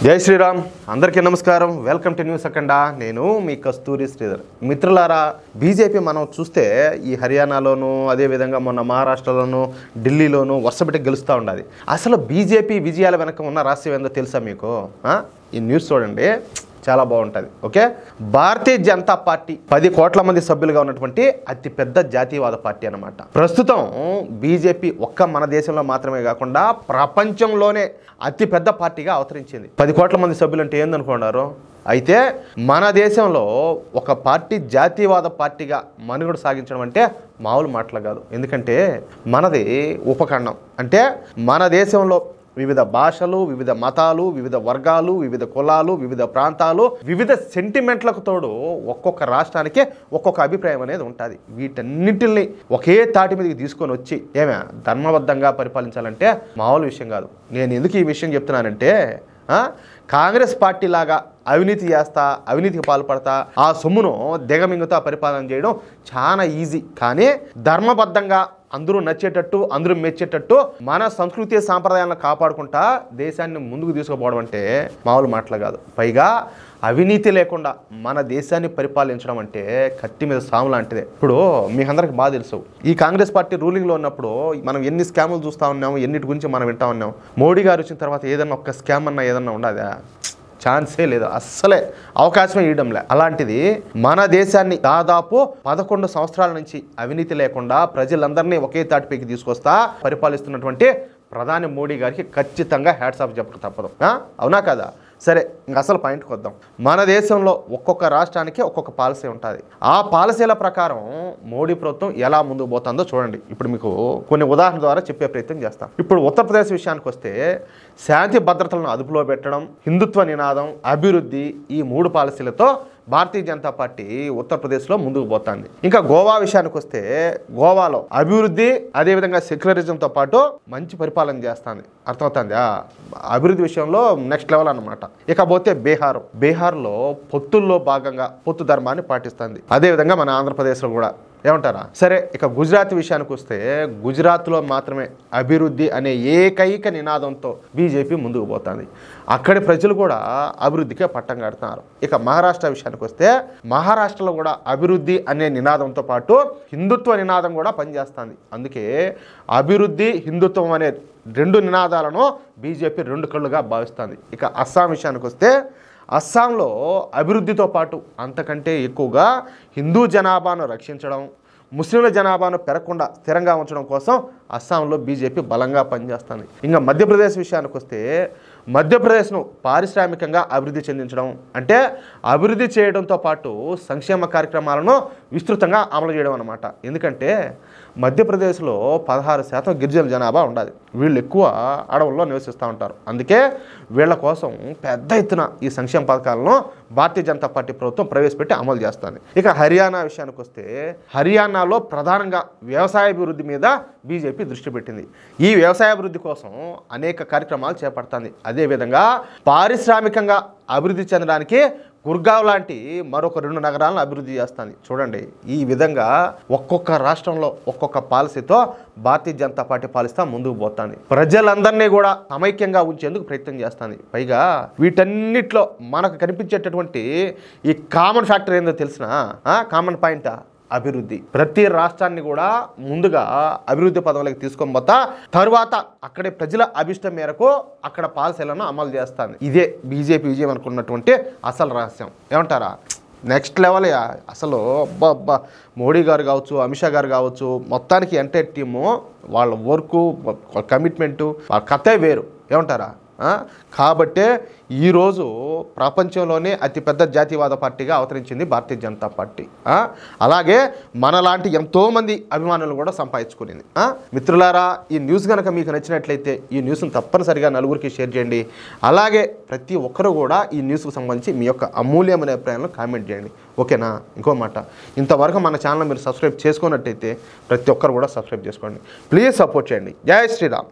జై శ్రీరామ్ అందరికీ నమస్కారం వెల్కమ్ టు న్యూస్ అఖండా నేను మీ కస్తూరి శ్రీధర్ మిత్రులారా బీజేపీ మనం చూస్తే ఈ హర్యానాలోను అదే విధంగా మొన్న మహారాష్ట్రలోను ఢిల్లీలోను వరుసపెట్టి గెలుస్తూ ఉండాలి అసలు బీజేపీ విజయాల వెనక ఉన్న రహస్యం ఏందో తెలుసా మీకు ఈ న్యూస్ చూడండి చాలా బాగుంటుంది ఓకే భారతీయ జనతా పార్టీ 10 కోట్ల మంది సభ్యులుగా ఉన్నటువంటి అతిపెద్ద జాతీయవాద పార్టీ అన్నమాట ప్రస్తుతం బీజేపీ ఒక్క మన దేశంలో మాత్రమే కాకుండా ప్రపంచంలోనే అతిపెద్ద పార్టీగా అవతరించింది 10 కోట్ల మంది సభ్యులు అంటే ఏందనుకున్నారు అయితే మన దేశంలో ఒక పార్టీ జాతీయవాద పార్టీగా మనుగడ సాగించడం అంటే మామూలు మాటలు కాదు ఎందుకంటే మనది ఉపఖండం అంటే మన దేశంలో వివిధ భాషలు వివిధ మతాలు వివిధ వర్గాలు వివిధ కులాలు వివిధ ప్రాంతాలు వివిధ సెంటిమెంట్లకు తోడు ఒక్కొక్క రాష్ట్రానికి ఒక్కొక్క అభిప్రాయం అనేది ఉంటుంది వీటన్నిటిని ఒకే తాటి మీదకి తీసుకొని వచ్చి ధర్మబద్ధంగా పరిపాలించాలంటే మామూలు విషయం కాదు నేను ఎందుకు ఈ విషయం చెప్తున్నానంటే కాంగ్రెస్ పార్టీ లాగా అవినీతి చేస్తా అవినీతికి పాల్పడతా ఆ సొమ్మును దిగమింగుతా పరిపాలన చేయడం చాలా ఈజీ కానీ ధర్మబద్ధంగా అందరూ నచ్చేటట్టు అందరూ మెచ్చేటట్టు మన సంస్కృతి సాంప్రదాయాలను కాపాడుకుంటా దేశాన్ని ముందుకు తీసుకుపోవడం అంటే మామూలు మాటలు కాదు పైగా అవినీతి లేకుండా మన దేశాన్ని పరిపాలించడం అంటే కత్తి మీద సాము లాంటిదే ఇప్పుడు మీకు అందరికి బాగా తెలుసు ఈ కాంగ్రెస్ పార్టీ రూలింగ్లో ఉన్నప్పుడు మనం ఎన్ని స్కాములు చూస్తూ ఉన్నాము ఎన్నిటి గురించి మనం వింటా ఉన్నాం మోడీ గారు వచ్చిన తర్వాత ఏదన్నా ఒక్క స్కామ్ అన్నా ఏదన్నా ఉండదా ఛాన్సే లేదు అస్సలే అవకాశమే ఇవ్వడంలే అలాంటిది మన దేశాన్ని దాదాపు 11 సంవత్సరాల నుంచి అవినీతి లేకుండా ప్రజలందరినీ ఒకే తాటిపైకి తీసుకొస్తా పరిపాలిస్తున్నటువంటి ప్రధాని మోడీ గారికి ఖచ్చితంగా హ్యాట్స్ ఆఫ్ చెప్పక తప్పదు అవునా కదా సరే ఇంక అసలు పాయింట్కి వద్దాం మన దేశంలో ఒక్కొక్క రాష్ట్రానికి ఒక్కొక్క పాలసీ ఉంటుంది ఆ పాలసీల ప్రకారం మోడీ ప్రభుత్వం ఎలా ముందుకు పోతుందో చూడండి ఇప్పుడు మీకు కొన్ని ఉదాహరణ ద్వారా చెప్పే ప్రయత్నం చేస్తాం ఇప్పుడు ఉత్తరప్రదేశ్ విషయానికి వస్తే శాంతి భద్రతలను అదుపులో పెట్టడం హిందుత్వ నినాదం అభివృద్ధి ఈ 3 పాలసీలతో భారతీయ జనతా పార్టీ ఉత్తరప్రదేశ్లో ముందుకు పోతుంది ఇంకా గోవా విషయానికి వస్తే గోవాలో అభివృద్ధి అదేవిధంగా సెక్యులరిజంతో పాటు మంచి పరిపాలన చేస్తుంది అర్థమవుతుందా అభివృద్ధి విషయంలో నెక్స్ట్ లెవెల్ అన్నమాట ఇకపోతే బీహార్లో పొత్తుల్లో భాగంగా పొత్తు ధర్మాన్ని పాటిస్తుంది అదేవిధంగా మన ఆంధ్రప్రదేశ్లో కూడా ఏమంటారా సరే ఇక గుజరాత్ విషయానికి వస్తే గుజరాత్లో మాత్రమే అభివృద్ధి అనే ఏకైక నినాదంతో బీజేపీ ముందుకు పోతుంది అక్కడి ప్రజలు కూడా అభివృద్ధికే పట్టం కడుతున్నారు ఇక మహారాష్ట్ర విషయానికి వస్తే మహారాష్ట్రలో కూడా అభివృద్ధి అనే నినాదంతో పాటు హిందుత్వ నినాదం కూడా పనిచేస్తుంది అందుకే అభివృద్ధి హిందుత్వం అనే 2 నినాదాలను బీజేపీ 2 కళ్ళుగా భావిస్తుంది ఇక అస్సాం విషయానికి వస్తే అస్సాంలో అభివృద్ధితో పాటు అంతకంటే ఎక్కువగా హిందూ జనాభాను రక్షించడం ముస్లింల జనాభాను పెరగకుండా స్థిరంగా ఉంచడం కోసం అస్సాంలో బీజేపీ బలంగా పనిచేస్తుంది ఇంకా మధ్యప్రదేశ్ విషయానికి వస్తే మధ్యప్రదేశ్ను పారిశ్రామికంగా అభివృద్ధి చెందించడం అంటే అభివృద్ధి చేయడంతో పాటు సంక్షేమ కార్యక్రమాలను విస్తృతంగా అమలు చేయడం అన్నమాట ఎందుకంటే మధ్యప్రదేశ్లో 16% గిరిజన జనాభా ఉండాలి వీళ్ళు ఎక్కువ అడవుల్లో నివసిస్తూ ఉంటారు అందుకే వీళ్ళ కోసం పెద్ద ఎత్తున ఈ సంక్షేమ పథకాలను భారతీయ జనతా పార్టీ ప్రభుత్వం ప్రవేశపెట్టి అమలు చేస్తుంది ఇక హర్యానా విషయానికి వస్తే హర్యానాలో ప్రధానంగా వ్యవసాయాభివృద్ధి మీద బీజేపీ దృష్టి పెట్టింది ఈ వ్యవసాయాభివృద్ధి కోసం అనేక కార్యక్రమాలు చేపడుతుంది అదేవిధంగా పారిశ్రామికంగా అభివృద్ధి చెందడానికి గుర్గావ్ లాంటి మరొక 2 నగరాలను అభివృద్ధి చేస్తుంది చూడండి ఈ విధంగా ఒక్కొక్క రాష్ట్రంలో ఒక్కొక్క పాలసీతో భారతీయ జనతా పార్టీ పాలిస్తా ముందుకు పోతుంది ప్రజలందరినీ కూడా సమైక్యంగా ఉంచేందుకు ప్రయత్నం చేస్తుంది పైగా వీటన్నిటిలో మనకు కనిపించేటటువంటి ఈ కామన్ ఫ్యాక్టర్ ఏందో తెలిసిన కామన్ పాయింట్ అభివృద్ధి ప్రతి రాష్ట్రాన్ని కూడా ముందుగా అభివృద్ధి పదవులకు తీసుకొని పోతా తరువాత అక్కడి ప్రజల అభిష్టం మేరకు అక్కడ పాలసీలను అమలు చేస్తుంది ఇదే బీజేపీ విజయం అనుకున్నటువంటి అసలు రహస్యం ఏమంటారా నెక్స్ట్ లెవెల్ అసలు అబ్బా మోడీ గారు కావచ్చు అమిత్ షా గారు కావచ్చు మొత్తానికి ఎంటైర్ టీము వాళ్ళ వర్కు కమిట్మెంటు వాళ్ళ కథే వేరు ఏమంటారా కాబట్టే ఈరోజు ప్రపంచంలోనే అతిపెద్ద జాతీయవాద పార్టీగా అవతరించింది భారతీయ జనతా పార్టీ అలాగే మనలాంటి ఎంతోమంది అభిమానులు కూడా సంపాదించుకునింది మిత్రులారా ఈ న్యూస్ కనుక మీకు నచ్చినట్లయితే ఈ న్యూస్ను తప్పనిసరిగా నలుగురికి షేర్ చేయండి అలాగే ప్రతి ఒక్కరు కూడా ఈ న్యూస్కు సంబంధించి మీ యొక్క అమూల్యమైన అభిప్రాయాలను కామెంట్ చేయండి ఓకేనా ఇంకో మాట ఇంతవరకు మన ఛానల్ మీరు సబ్స్క్రైబ్ చేసుకున్నట్టయితే ప్రతి ఒక్కరు కూడా సబ్స్క్రైబ్ చేసుకోండి ప్లీజ్ సపోర్ట్ చేయండి జై శ్రీరామ్